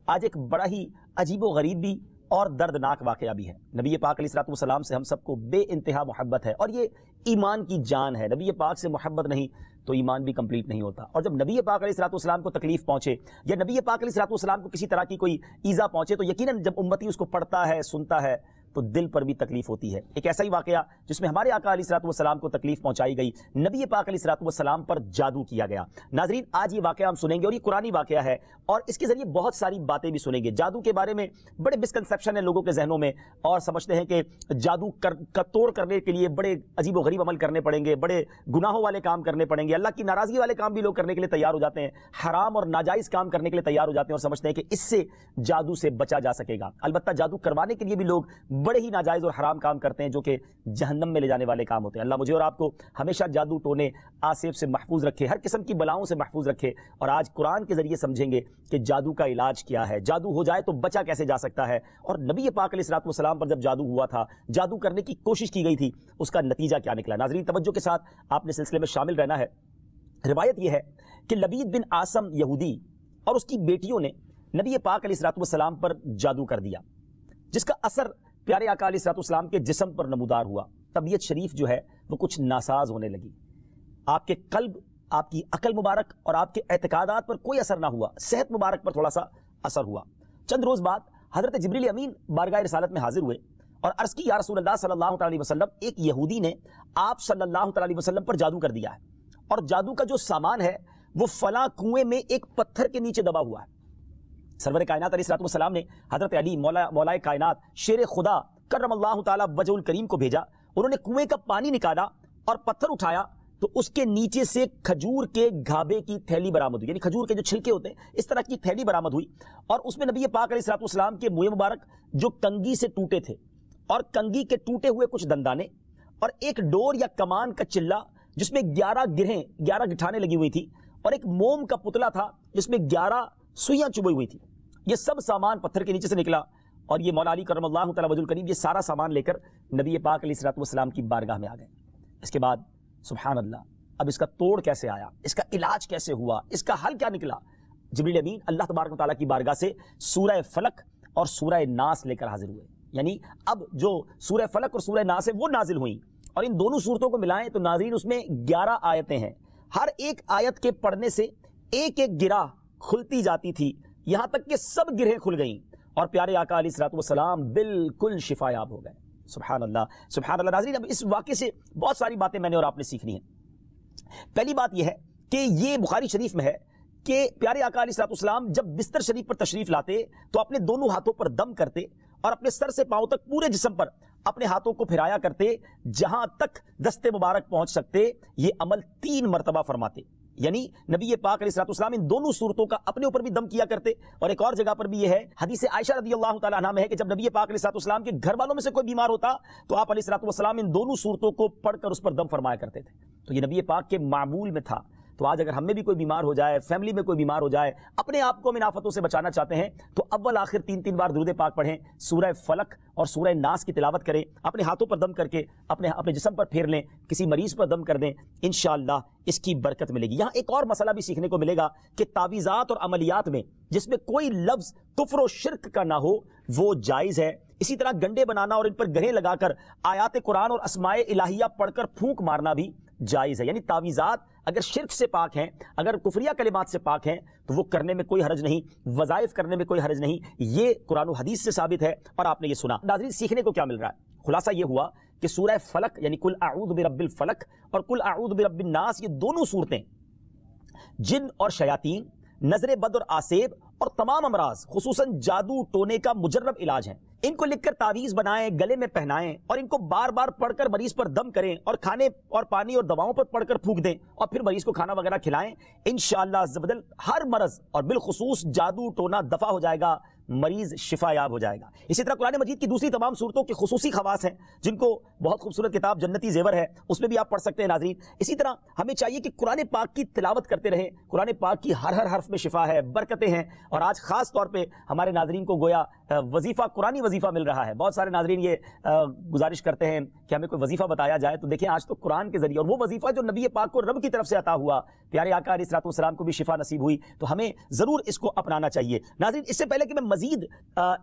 آج ایک بڑا ہی عجیب و غریب بھی اور دردناک واقعہ بھی ہے۔ نبی پاک علیہ الصلوۃ والسلام سے ہم سب کو بے انتہا محبت ہے اور یہ ایمان کی جان ہے۔ نبی پاک سے محبت نہیں تو ایمان بھی کمپلیٹ نہیں ہوتا۔ اور جب نبی پاک علیہ الصلوۃ والسلام کو تکلیف پہنچے یا نبی پاک علیہ الصلوۃ والسلام کو کسی طرح کی کوئی ایذا پہنچے تو یقیناً جب امتی اس کو پڑھتا ہے، سنتا ہے تو دل پر بھی تکلیف ہوتی ہے۔ ایک ایسا ہی واقعہ جس میں ہمارے آقا علیہ الصلوۃ والسلام کو تکلیف پہنچائی گئی، نبی پاک علیہ الصلوۃ والسلام پر جادو کیا گیا۔ ناظرین، آج یہ واقعہ ہم سنیں گے اور یہ قرآنی واقعہ ہے اور اس کے ذریعے بہت ساری باتیں بھی سنیں گے۔ جادو کے بارے میں بڑے مسکنسیپشن ہیں لوگوں کے ذہنوں میں اور سمجھتے ہیں کہ جادو کا توڑ کرنے کے لیے بڑے عجیب و غریب عمل کرنے پڑیں گے، بڑے گناہوں والے کام کرنے پڑیں گے، اللہ کی ناراضگی والے کام بھی لوگ کرنے کے لیے تیار ہو جاتے ہیں، حرام اور ناجائز کام کرنے کے لیے تیار ہو جاتے ہیں اور سمجھتے ہیں کہ اس سے جادو سے بچا جا سکے گا۔ البتہ جادو کروانے کے لیے بھی لوگ بڑے ہی ناجائز اور حرام کام کرتے ہیں جو کہ جہنم میں لے جانے والے کام ہوتے ہیں۔ اللہ مجھے اور آپ کو ہمیشہ جادو ٹونے آصف سے محفوظ رکھے، ہر قسم کی بلاؤں سے محفوظ رکھے۔ اور آج قرآن کے ذریعے سمجھیں گے کہ جادو کا علاج کیا ہے، جادو ہو جائے تو بچا کیسے جا سکتا ہے، اور نبی پاک علیہ الصلوۃ والسلام پر جب جادو ہوا تھا، جادو کرنے کی کوشش کی گئی تھی، اس کا نتیجہ کیا نکلا۔ ناظرین توجہ کے ساتھ آپ نے سلسلے میں شامل رہنا ہے۔ روایت یہ ہے کہ لبید بن عاصم یہودی اور اس کی بیٹیوں نے نبی پاک علیہ الصلوۃ والسلام پر جادو کر دیا، جس کا اثر پیارے آقا علیہ الصلوۃ والسلام کے جسم پر نمودار ہوا۔ طبیعت شریف جو ہے وہ کچھ ناساز ہونے لگی، آپ کے قلب، آپ کی عقل مبارک اور آپ کے اعتقادات پر کوئی اثر نہ ہوا، صحت مبارک پر تھوڑا سا اثر ہوا۔ چند روز بعد حضرت جبریل امین بارگاہ رسالت میں حاضر ہوئے اور عرض کی، یا رسول اللہ صلی اللہ تعالی علیہ وسلم، ایک یہودی نے آپ صلی اللہ تعالی علیہ وسلم پر جادو کر دیا ہے اور جادو کا جو سامان ہے وہ فلاں کنویں میں ایک پتھر کے نیچے دبا ہوا ہے۔ سرور کائنات علیہ الصلوۃ والسلام نے حضرت علی مولائے کائنات شیر خدا کرم اللہ تعالی وجہ الکریم کو بھیجا، انہوں نے کنویں کا پانی نکالا اور پتھر اٹھایا تو اس کے نیچے سے کھجور کے گھابے کی تھیلی برآمد ہوئی، یعنی کھجور کے جو چھلکے ہوتے ہیں اس طرح کی تھیلی برآمد ہوئی، اور اس میں نبی پاک علیہ الصلوۃ والسلام کے منہ مبارک جو کنگھی سے ٹوٹے تھے اور کنگھی کے ٹوٹے ہوئے کچھ دندانے اور ایک ڈور یا کمان کا چلہ جس میں 11 گٹھانے لگی ہوئی تھی اور ایک موم کا پتلا تھا جس میں 11 سوئیاں چبھی ہوئی تھی، یہ سب سامان پتھر کے نیچے سے نکلا اور یہ مولا علی کرم اللہ تعالی وجہ الکریم یہ سارا سامان لے کر نبی پاک علیہ الصلوۃ والسلام کی بارگاہ میں آ گئے۔ اس کے بعد سبحان اللہ، اب اس کا توڑ کیسے آیا، اس کا علاج کیسے ہوا، اس کا حل کیا نکلا؟ جبریل امین اللہ تبارک و تعالیٰ کی بارگاہ سے سورہ فلق اور سورہ ناس لے کر حاضر ہوئے، یعنی اب جو سورہ فلق اور سورہ ناس ہے وہ نازل ہوئیں، اور ان دونوں صورتوں کو ملائیں تو ناظرین اس میں 11 آیتیں ہیں، ہر ایک آیت کے پڑھنے سے ایک ایک گرہ کھلتی جاتی تھی، یہاں تک کہ سب گرہیں کھل گئیں اور پیارے آقا علیہ الصلوۃ والسلام بالکل شفا یاب ہو گئے۔ سبحان اللہ سبحان اللہ۔ ناظرین اب اس واقعے سے بہت ساری باتیں میں نے اور آپ نے سیکھنی ہیں۔ پہلی بات یہ ہے کہ یہ بخاری شریف میں ہے کہ پیارے آقا علیہ الصلوۃ والسلام جب بستر شریف پر تشریف لاتے تو اپنے دونوں ہاتھوں پر دم کرتے اور اپنے سر سے پاؤں تک پورے جسم پر اپنے ہاتھوں کو پھرایا کرتے، جہاں تک دست مبارک پہنچ سکتے یہ عمل 3 مرتبہ فرماتے، یعنی نبی پاک علیہ الصلوۃ والسلام ان دونوں صورتوں کا اپنے اوپر بھی دم کیا کرتے۔ اور ایک اور جگہ پر بھی یہ ہے، حدیث عائشہ رضی اللہ تعالیٰ عنہ میں ہے کہ جب نبی پاک علیہ الصلوۃ والسلام کے گھر والوں میں سے کوئی بیمار ہوتا تو آپ علیہ الصلوۃ والسلام ان دونوں صورتوں کو پڑھ کر اس پر دم فرمایا کرتے تھے۔ تو یہ نبی پاک کے معمول میں تھا۔ تو آج اگر ہم میں بھی کوئی بیمار ہو جائے، فیملی میں کوئی بیمار ہو جائے، اپنے آپ کو ان آفتوں سے بچانا چاہتے ہیں تو اول آخر 3 بار درود پاک پڑھیں، سورہ فلق اور سورہ ناس کی تلاوت کریں، اپنے ہاتھوں پر دم کر کے اپنے جسم پر پھیر لیں، کسی مریض پر دم کر دیں، انشاءاللہ اس کی برکت ملے گی۔ یہاں ایک اور مسئلہ بھی سیکھنے کو ملے گا کہ تعویذات اور عملیات میں جس میں کوئی لفظ کفر و شرک کا نہ ہو وہ جائز ہے۔ اسی طرح گنڈے بنانا اور ان پر گرہیں لگا کر آیات قرآن اور اسماء الہیہ پڑھ کر پھونک مارنا بھی جائز ہے، یعنی تعویذات اگر شرک سے پاک ہیں، اگر کفریہ کلمات سے پاک ہیں تو وہ کرنے میں کوئی حرج نہیں، وظائف کرنے میں کوئی حرج نہیں، یہ قرآن و حدیث سے ثابت ہے اور آپ نے یہ سنا۔ ناظرین سیکھنے کو کیا مل رہا ہے؟ خلاصہ یہ ہوا کہ سورہ فلق یعنی قل اعوذ برب الفلق اور قل اعوذ برب الناس، یہ دونوں صورتیں جن اور شیاطین، نظر بد اور آسیب اور تمام امراض خصوصاً جادو ٹونے کا مجرب علاج ہیں۔ ان کو لکھ کر تعویذ بنائیں، گلے میں پہنائیں اور ان کو بار بار پڑھ کر مریض پر دم کریں اور کھانے اور پانی اور دواؤں پر پڑھ کر پھونک دیں اور پھر مریض کو کھانا وغیرہ کھلائیں، انشاءاللہ عز و جل ہر مرض اور بالخصوص جادو ٹونا دفع ہو جائے گا، مریض شفا یاب ہو جائے گا۔ اسی طرح قرآن مجید کی دوسری تمام صورتوں کے خصوصی خواص ہیں جن کو بہت خوبصورت کتاب جنتی زیور ہے اس میں بھی آپ پڑھ سکتے ہیں ناظرین۔ اسی طرح ہمیں چاہیے کہ قرآن پاک کی تلاوت کرتے رہیں، قرآن پاک کی ہر حرف میں شفا ہے، برکتیں ہیں، اور آج خاص طور پہ ہمارے ناظرین کو گویا وظیفہ قرآنی وظیفہ مل رہا ہے. بہت سارے ناظرین یہ گزارش کرتے ہیں کہ ہمیں کوئی وظیفہ بتایا جائے. تو دیکھیں آج تو قرآن کے ذریعے اور وہ وظیفہ جو نبی پاک کو رب کی طرف سے عطا ہوا, پیارے آقا علیہ الصلوۃ والسلام کو بھی شفا نصیب ہوئی, تو ہمیں ضرور اس کو اپنانا چاہیے. ناظرین اس سے پہلے کہ میں مزید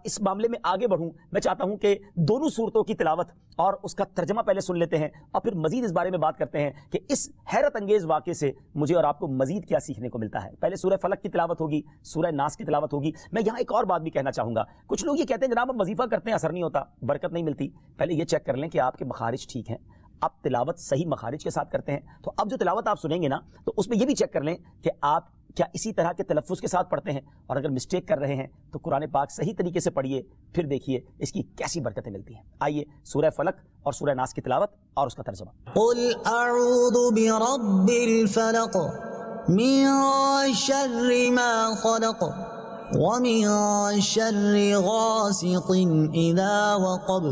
اس معاملے میں آگے بڑھوں, میں چاہتا ہوں کہ دونوں صورتوں کی تلاوت اور اس کا ترجمہ پہلے سن لیتے ہیں اور پھر مزید اس بارے میں بات کرتے ہیں کہ اس حیرت انگیز واقعے سے مجھے اور آپ کو مزید کیا سیکھنے کو ملتا ہے. پہلے سورہ فلق کی تلاوت ہوگی, سورہ ناس کی تلاوت ہوگی. میں یہاں ایک اور بات بھی کہنا چاہوں گا. کچھ لوگ یہ کہتے ہیں جناب ہم وظیفہ کرتے ہیں اثر نہیں ہوتا, برکت نہیں ملتی. پہلے یہ چیک کر لیں کہ آپ کے مخارج ٹھیک ہیں, آپ تلاوت صحیح مخارج کے ساتھ کرتے ہیں. تو اب جو تلاوت آپ سنیں گے نا, تو اس میں یہ بھی چیک کر لیں کہ آپ کیا اسی طرح کے تلفظ کے ساتھ پڑھتے ہیں, اور اگر مسٹیک کر رہے ہیں تو قرآن پاک صحیح طریقے سے پڑھیے, پھر دیکھیے اس کی کیسی برکتیں ملتی ہیں. آئیے سورہ فلق اور سورہ ناس کی تلاوت اور اس کا ترجمہ. قل اعوذ برب الفلق من شر ما خلق ومن شر غاسق اذا وقب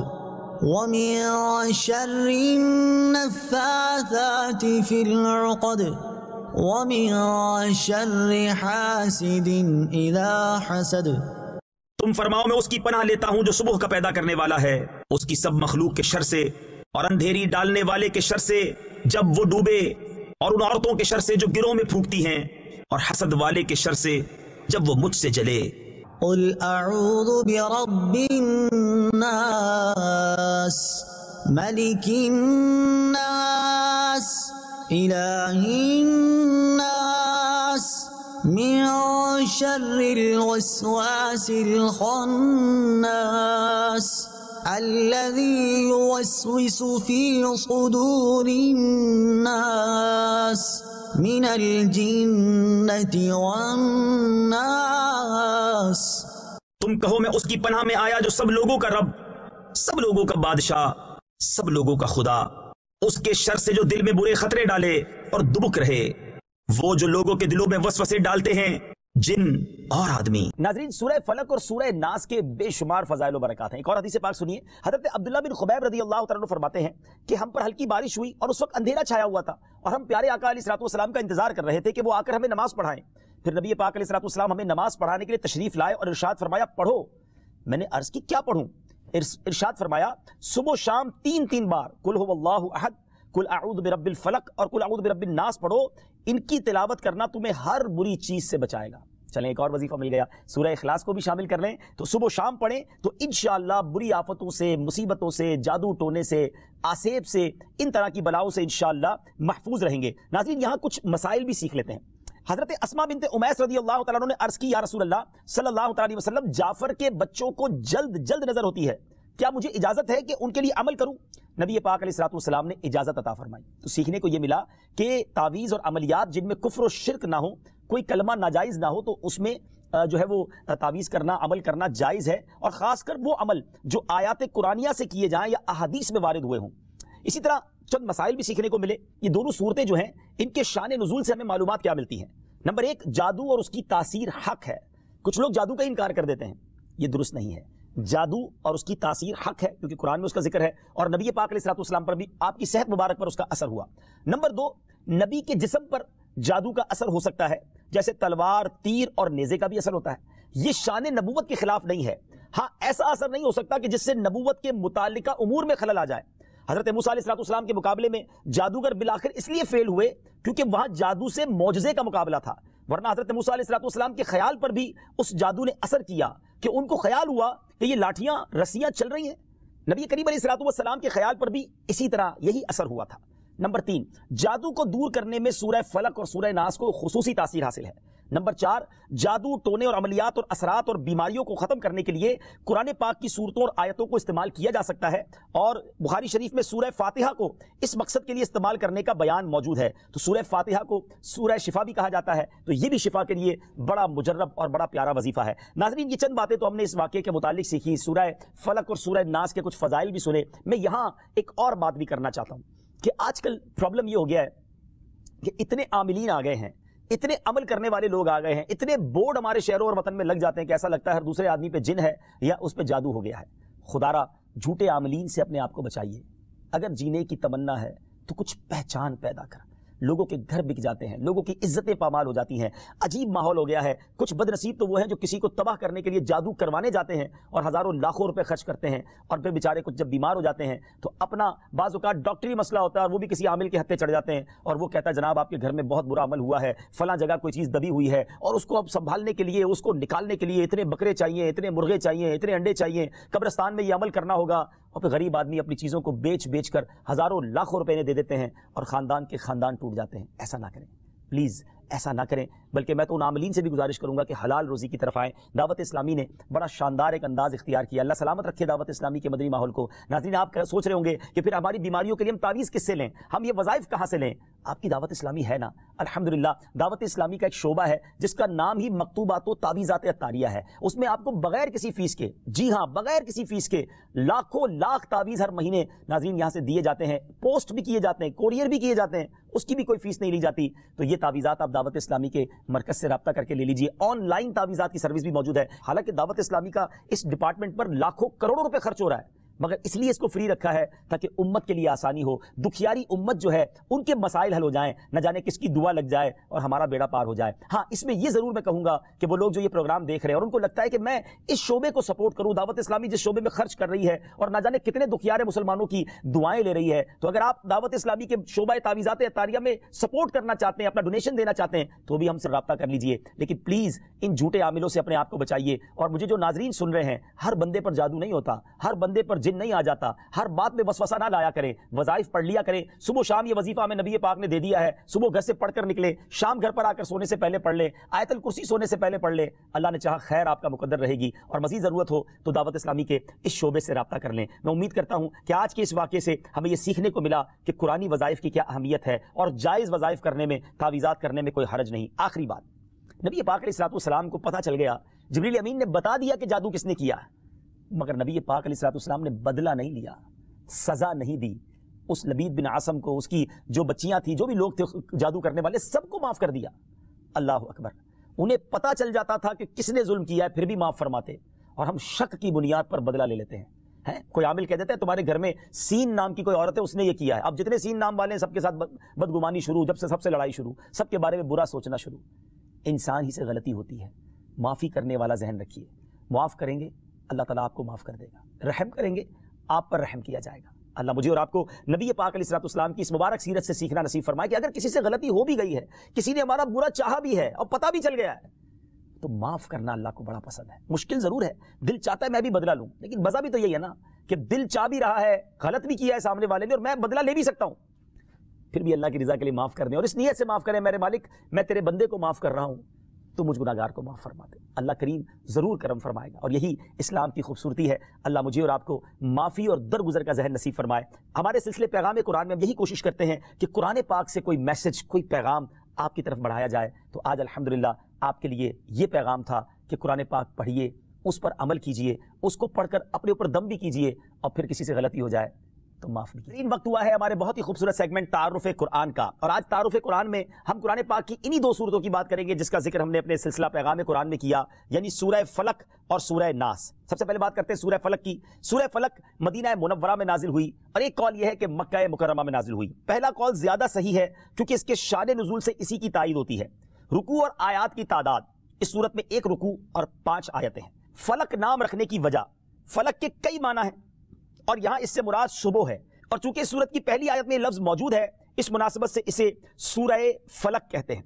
ومن شر النفاثات في العقد وَمِن شَرِّ حَاسِدٍ إِذَا حَسَدَ. تم فرماؤ میں اس کی پناہ لیتا ہوں جو صبح کا پیدا کرنے والا ہے, اس کی سب مخلوق کے شر سے, اور اندھیری ڈالنے والے کے شر سے جب وہ ڈوبے, اور ان عورتوں کے شر سے جو گروہ میں پھونکتی ہیں, اور حسد والے کے شر سے جب وہ مجھ سے جلے. قل اعوذ برب الناس ملک الناس الہ الناس من شر الوسواس الخناس الذي يوسوس في صدور الناس من الجنة والناس. تم کہو میں اس کی پناہ میں آیا جو سب لوگوں کا رب, سب لوگوں کا بادشاہ, سب لوگوں کا خدا, اس کے شر سے جو دل میں برے خطرے ڈالے اور دبک رہے, وہ جو لوگوں کے دلوں میں وسوسے ڈالتے ہیں, جن اور آدمی. ناظرین سورہ فلق اور سورہ ناس کے بے شمار فضائل و برکات ہیں. ایک اور حدیث پاک سنیے. حضرت عبداللہ بن خبیب رضی اللہ تعالیٰ عنہ فرماتے ہیں کہ ہم پر ہلکی بارش ہوئی اور اس وقت اندھیرا چھایا ہوا تھا, اور ہم پیارے آقا علیہ الصلوۃ والسلام کا انتظار کر رہے تھے کہ وہ آ کر ہمیں نماز پڑھائیں. پھر نبی پاک علیہ الصلوۃ والسلام ہمیں نماز پڑھانے کے لیے تشریف لائے اور ارشاد فرمایا پڑھو. میں نے عرض کی کیا پڑھوں؟ ارشاد فرمایا صبح و شام 3 بار قل هو اللہ احد, قل اعوذ برب الفلق اور قل اعوذ برب الناس پڑھو. ان کی تلاوت کرنا تمہیں ہر بری چیز سے بچائے گا. چلیں ایک اور وظیفہ مل گیا, سورہ اخلاص کو بھی شامل کر لیں. تو صبح و شام پڑھیں تو انشاءاللہ بری آفتوں سے, مصیبتوں سے, جادو ٹونے سے, آسیب سے, ان طرح کی بلاؤں سے انشاءاللہ محفوظ رہیں گے. ناظرین یہاں کچھ مسائل بھی سیکھ لیتے ہیں. حضرت اسماء بنت امیس رضی اللہ تعالیٰ عنہ نے عرض کی یا رسول اللہ صلی اللہ علیہ وسلم, جعفر کے بچوں کو جلد نظر ہوتی ہے, کیا مجھے اجازت ہے کہ ان کے لیے عمل کروں؟ نبی پاک علیہ الصلوۃ والسلام نے اجازت عطا فرمائی. تو سیکھنے کو یہ ملا کہ تعویذ اور عملیات جن میں کفر و شرک نہ ہو, کوئی کلمہ ناجائز نہ ہو, تو اس میں جو ہے وہ تعویذ کرنا, عمل کرنا جائز ہے, اور خاص کر وہ عمل جو آیات قرآنیہ سے کیے جائیں یا احادیث میں وارد ہوئے ہوں. اسی طرح چند مسائل بھی سیکھنے کو ملے. یہ دونوں صورتیں جو ہیں ان کے شان نزول سے ہمیں معلومات کیا ملتی ہیں. نمبر 1, جادو اور اس کی تاثیر حق ہے. کچھ لوگ جادو کا انکار کر دیتے ہیں, یہ درست نہیں ہے. جادو اور اس کی تاثیر حق ہے کیونکہ قرآن میں اس کا ذکر ہے, اور نبی پاک علیہ الصلوۃ والسلام پر بھی آپ کی صحت مبارک پر اس کا اثر ہوا. نمبر 2, نبی کے جسم پر جادو کا اثر ہو سکتا ہے, جیسے تلوار, تیر اور نیزے کا بھی اثر ہوتا ہے. یہ شان نبوت کے خلاف نہیں ہے. ہاں ایسا اثر نہیں ہو سکتا کہ جس سے نبوت کے متعلقہ امور میں خلل آ جائے. حضرت موسیٰ علیہ السلام کے مقابلے میں جادوگر بالآخر اس لیے فیل ہوئے کیونکہ وہاں جادو سے معجزے کا مقابلہ تھا, ورنہ حضرت موسیٰ علیہ السلام کے خیال پر بھی اس جادو نے اثر کیا کہ ان کو خیال ہوا کہ یہ لاٹھیاں, رسیاں چل رہی ہیں. نبی کریم علیہ السلام کے خیال پر بھی اسی طرح یہی اثر ہوا تھا. نمبر 3, جادو کو دور کرنے میں سورہ فلق اور سورہ ناس کو خصوصی تاثیر حاصل ہے. نمبر 4, جادو ٹونے اور عملیات اور اثرات اور بیماریوں کو ختم کرنے کے لیے قرآن پاک کی صورتوں اور آیتوں کو استعمال کیا جا سکتا ہے, اور بخاری شریف میں سورہ فاتحہ کو اس مقصد کے لیے استعمال کرنے کا بیان موجود ہے. تو سورہ فاتحہ کو سورہ شفا بھی کہا جاتا ہے, تو یہ بھی شفا کے لیے بڑا مجرب اور بڑا پیارا وظیفہ ہے. ناظرین یہ چند باتیں تو ہم نے اس واقعے کے متعلق سیکھی, سورہ فلق اور سورہ ناس کے کچھ فضائل بھی سنے. میں یہاں ایک اور بات بھی کرنا چاہتا ہوں کہ آج کل پرابلم یہ ہو گیا ہے کہ اتنے عاملین آ گئے ہیں, اتنے عمل کرنے والے لوگ آ گئے ہیں, اتنے بورڈ ہمارے شہروں اور وطن میں لگ جاتے ہیں کہ ایسا لگتا ہے ہر دوسرے آدمی پہ جن ہے یا اس پہ جادو ہو گیا ہے. خدارا جھوٹے عاملین سے اپنے آپ کو بچائیے. اگر جینے کی تمنا ہے تو کچھ پہچان پیدا کر. لوگوں کے گھر بک جاتے ہیں، لوگوں کی عزتیں پامال ہو جاتی ہیں، عجیب ماحول ہو گیا ہے۔ کچھ بدنصیب تو وہ ہیں جو کسی کو تباہ کرنے کے لیے جادو کروانے جاتے ہیں اور ہزاروں لاکھوں روپے خرچ کرتے ہیں، اور پھر بیچارے کچھ جب بیمار ہو جاتے ہیں تو اپنا بعض اوقات ڈاکٹری مسئلہ ہوتا ہے اور وہ بھی کسی عامل کے ہتھے چڑھ جاتے ہیں، اور وہ کہتا ہے جناب آپ کے گھر میں بہت برا عمل ہوا ہے، فلاں جگہ کوئی چیز دبی ہوئی ہے، اور اس کو اب سنبھالنے کے لیے، اس کو نکالنے کے لیے اتنے بکرے چاہیے، اتنے مرغے چاہیے، اتنے انڈے چاہیے، قبرستان میں یہ عمل کرنا ہوگا، اور پھر غریب آدمی اپنی چیزوں کو بیچ کر ہزاروں لاکھوں روپے دے دیتے ہیں اور خاندان کے خاندان ٹوٹ جاتے ہیں۔ ایسا نہ کریں پلیز، ایسا نہ کریں، بلکہ میں تو ان عاملین سے بھی گزارش کروں گا کہ حلال روزی کی طرف آئیں۔ دعوت اسلامی نے بڑا شاندار ایک انداز اختیار کیا، اللہ سلامت رکھے دعوت اسلامی کے مدنی ماحول کو۔ ناظرین آپ سوچ رہے ہوں گے کہ پھر ہماری بیماریوں کے لیے ہم تعویذ کس سے لیں، ہم یہ وظائف کہاں سے لیں؟ آپ کی دعوت اسلامی ہے نا، الحمدللہ دعوت اسلامی کا ایک شعبہ ہے جس کا نام ہی مکتوبات و تعویذات عطاریہ ہے۔ اس میں آپ کو بغیر کسی فیس کے، جی ہاں بغیر کسی فیس کے، لاکھوں لاکھ تعویذ ہر مہینے ناظرین یہاں سے دیے جاتے ہیں، پوسٹ بھی کیے جاتے ہیں، کوریئر بھی کیے جاتے ہیں، اس کی بھی کوئی فیس نہیں لی جاتی۔ تو یہ تعویذات آپ دعوت اسلامی کے مرکز سے رابطہ کر کے لے لیجئے۔ آن لائن تعویذات کی سروس بھی موجود ہے، حالانکہ دعوت اسلامی کا اس ڈپارٹمنٹ پر لاکھوں کروڑوں روپے خرچ ہو رہا ہے، مگر اس لیے اس کو فری رکھا ہے تاکہ امت کے لیے آسانی ہو، دکھیاری امت جو ہے ان کے مسائل حل ہو جائیں، نہ جانے کس کی دعا لگ جائے اور ہمارا بیڑا پار ہو جائے۔ ہاں اس میں یہ ضرور میں کہوں گا کہ وہ لوگ جو یہ پروگرام دیکھ رہے ہیں اور ان کو لگتا ہے کہ میں اس شعبے کو سپورٹ کروں، دعوت اسلامی جس شعبے میں خرچ کر رہی ہے اور نہ جانے کتنے دکھیارے مسلمانوں کی دعائیں لے رہی ہے، تو اگر آپ دعوت اسلامی کے شعبہ تعویذات عطاریہ میں سپورٹ کرنا چاہتے ہیں، اپنا ڈونیشن دینا چاہتے ہیں، تو بھی ہم سے رابطہ کر لیجئے، لیکن پلیز ان جھوٹے عاملوں سے اپنے آپ کو بچائیے۔ اور مجھے جو ناظرین سن رہے ہیں، ہر بندے پر جادو نہیں ہوتا، ہر بندے پر جن نہیں آ جاتا، ہر بات میں وسوسہ نہ لایا کریں، وظائف پڑھ لیا کریں، صبح شام یہ وظیفہ ہمیں نبی پاک نے دے دیا ہے، صبح گھر سے پڑھ کر نکلے، شام گھر پر آ کر سونے سے پہلے پڑھ لیں، آیت الکرسی سونے سے پہلے پڑھ لیں، اللہ نے چاہا خیر آپ کا مقدر رہے گی، اور مزید ضرورت ہو تو دعوت اسلامی کے اس شعبے سے رابطہ کر لیں۔ میں امید کرتا ہوں کہ آج کے اس واقعے سے ہمیں یہ سیکھنے کو ملا کہ قرآنی وظائف کی کیا اہمیت ہے، اور جائز وظائف کرنے میں، تعویذات کرنے میں کوئی حرج نہیں۔ آخری بات، نبی پاک علیہ السلام کو پتہ چل گیا، جبریل امین نے بتا دیا کہ جادو کس نے کیا، مگر نبی پاک علیہ السلام نے بدلہ نہیں لیا، سزا نہیں دی، اس لبید بن عاصم کو، اس کی جو بچیاں تھیں، جو بھی لوگ تھے جادو کرنے والے، سب کو معاف کر دیا۔ اللہ اکبر، انہیں پتہ چل جاتا تھا کہ کس نے ظلم کیا ہے، پھر بھی معاف فرماتے، اور ہم شک کی بنیاد پر بدلہ لے لیتے ہیں۔ کوئی عامل کہہ دیتا ہے تمہارے گھر میں سین نام کی کوئی عورت ہے، اس نے یہ کیا ہے، اب جتنے سین نام والے ہیں سب کے ساتھ بدگمانی شروع، جب سے سب سے لڑائی شروع، سب کے بارے میں برا سوچنا شروع۔ انسان ہی سے غلطی ہوتی ہے، معافی کرنے والا ذہن رکھیے، معاف کریں گے اللہ تعالیٰ آپ کو معاف کر دے گا، رحم کریں گے آپ پر رحم کیا جائے گا۔ اللہ مجھے اور آپ کو نبی پاک علیہ السلام کی اس مبارک سیرت سے سیکھنا نصیب فرمائے کہ اگر کسی سے غلطی ہو بھی گئی ہے، کسی نے ہمارا برا چاہا بھی ہے اور پتہ بھی چل گیا ہے، تو معاف کرنا اللہ کو بڑا پسند ہے۔ مشکل ضرور ہے، دل چاہتا ہے میں بھی بدلہ لوں، لیکن مزہ بھی تو یہی ہے نا کہ دل چاہ بھی رہا ہے، غلط بھی کیا ہے سامنے والے نے، اور میں بدلہ لے بھی سکتا ہوں، پھر بھی اللہ کی رضا کے لیے معاف کر دیں، اور اس نیت سے معاف کریں، میرے مالک میں تیرے بندے کو معاف کر رہا ہوں، تو مجھ گناہگار کو معاف فرما دے، اللہ کریم ضرور کرم فرمائے گا، اور یہی اسلام کی خوبصورتی ہے۔ اللہ مجھے اور آپ کو معافی اور درگزر کا ذہن نصیب فرمائے۔ ہمارے سلسلے پیغام قرآن میں ہم یہی کوشش کرتے ہیں کہ قرآن پاک سے کوئی میسج، کوئی پیغام آپ کی طرف بڑھایا جائے، تو آج الحمدللہ آپ کے لیے یہ پیغام تھا کہ قرآن پاک پڑھیے، اس پر عمل کیجئے، اس کو پڑھ کر اپنے اوپر دم بھی کیجئے، اور پھر کسی سے غلطی ہو جائے تو معاف بھی کیجئے۔ وقت ہوا ہے ہمارے بہت ہی خوبصورت سیگمنٹ تعارف قرآن کا، اور آج تعارف قرآن میں ہم قرآن پاک کی انہی دو سورتوں کی بات کریں گے جس کا ذکر ہم نے اپنے سلسلہ پیغام قرآن میں کیا، یعنی سورہ فلق اور سورہ ناس۔ سب سے پہلے بات کرتے ہیں سورہ فلق کی۔ سورہ فلق مدینہ منورہ میں نازل ہوئی، اور ایک قول یہ ہے کہ مکہ مکرمہ میں نازل ہوئی۔ پہلا قول زیادہ صحیح ہے کیونکہ اس کے شان نزول سے اسی کی تائید ہوتی ہے۔ رکوع اور آیات کی تعداد، اس صورت میں 1 رکوع اور 5 آیتیں ہیں۔ فلق نام رکھنے کی وجہ، فلق کے کئی معنی ہیں، اور یہاں اس سے مراد صبح ہے، اور چونکہ اس سورت کی پہلی آیت میں لفظ موجود ہے، اس مناسبت سے اسے سورہ فلق کہتے ہیں۔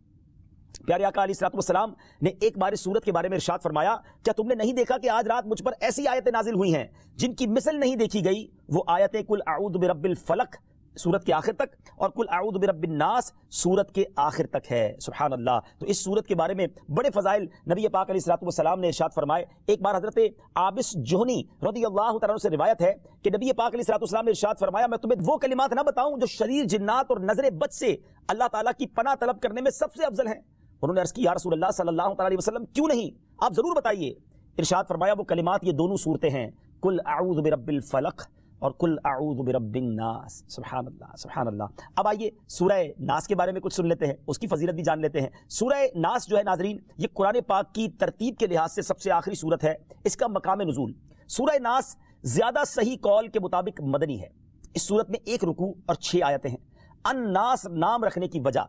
پیارے آقا علیہ السلام نے ایک بار اس سورت کے بارے میں ارشاد فرمایا، کیا تم نے نہیں دیکھا کہ آج رات مجھ پر ایسی آیتیں نازل ہوئی ہیں جن کی مثل نہیں دیکھی گئی؟ وہ آیتیں قل اعوذ برب الفلق سورت کے آخر تک، اور قل اعوذ برب الناس سورت کے آخر تک ہے۔ سبحان اللہ۔ تو اس سورت کے بارے میں بڑے فضائل نبی پاک علیہ السلام نے ارشاد فرمائے۔ ایک بار حضرت عابس جوہنی رضی اللہ تعالیٰ عنہ سے روایت ہے کہ نبی پاک علیہ السلام نے ارشاد فرمایا، میں تمہیں وہ کلمات نہ بتاؤں جو شریر جنات اور نظر بد سے اللہ تعالیٰ کی پناہ طلب کرنے میں سب سے افضل ہیں؟ انہوں نے عرض کی، یا رسول اللہ صلی اللہ تعالیٰ علیہ وسلم کیوں نہیں، آپ ضرور بتائیے۔ ارشاد فرمایا وہ کلمات یہ دونوں صورتیں ہیں، قل اعوذ برب الفلق اور قل اعوذ برب الناس۔ سبحان اللہ سبحان اللہ۔ اب آئیے سورہ ناس کے بارے میں کچھ سن لیتے ہیں، اس کی فضیلت بھی جان لیتے ہیں۔ سورہ ناس جو ہے ناظرین، یہ قرآن پاک کی ترتیب کے لحاظ سے سب سے آخری سورت ہے۔ اس کا مقام نزول، سورہ ناس زیادہ صحیح قول کے مطابق مدنی ہے۔ اس سورت میں 1 رکوع اور 6 آیتیں ہیں۔ الناس نام رکھنے کی وجہ،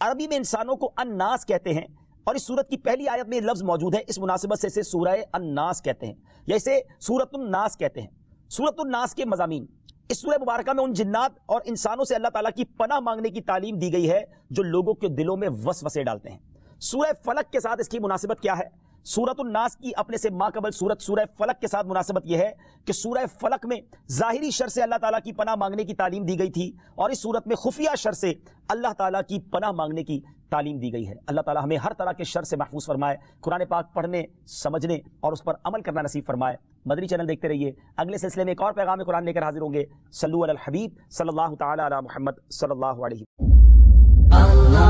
عربی میں انسانوں کو الناس کہتے ہیں، اور اس سورت کی پہلی آیت میں یہ لفظ موجود ہے، اس مناسبت سے اسے سورہ الناس کہتے ہیں یا اسے سورۃ الناس کہتے ہیں۔ سورۃ الناس کے مضامین، اس سورہ مبارکہ میں ان جنات اور انسانوں سے اللہ تعالیٰ کی پناہ مانگنے کی تعلیم دی گئی ہے جو لوگوں کے دلوں میں وسوسے ڈالتے ہیں۔ سورہ فلق کے ساتھ اس کی مناسبت کیا ہے؟ سورۃ الناس کی اپنے سے ماقبل سورہ فلق کے ساتھ مناسبت یہ ہے کہ سورہ فلق میں ظاہری شر سے اللہ تعالیٰ کی پناہ مانگنے کی تعلیم دی گئی تھی، اور اس سورت میں خفیہ شر سے اللہ تعالیٰ کی پناہ مانگنے کی تعلیم دی گئی ہے۔ اللہ تعالیٰ ہمیں ہر طرح کے شر سے محفوظ فرمائے، قرآن پاک پڑھنے، سمجھنے اور اس پر عمل کرنا نصیب فرمائے۔ مدنی چینل دیکھتے رہیے، اگلے سلسلے میں ایک اور پیغام قرآن لے کر حاضر ہوں گے۔ صلو علی الحبیب صلی اللہ تعالی علی محمد صلی اللہ علیہ وسلم۔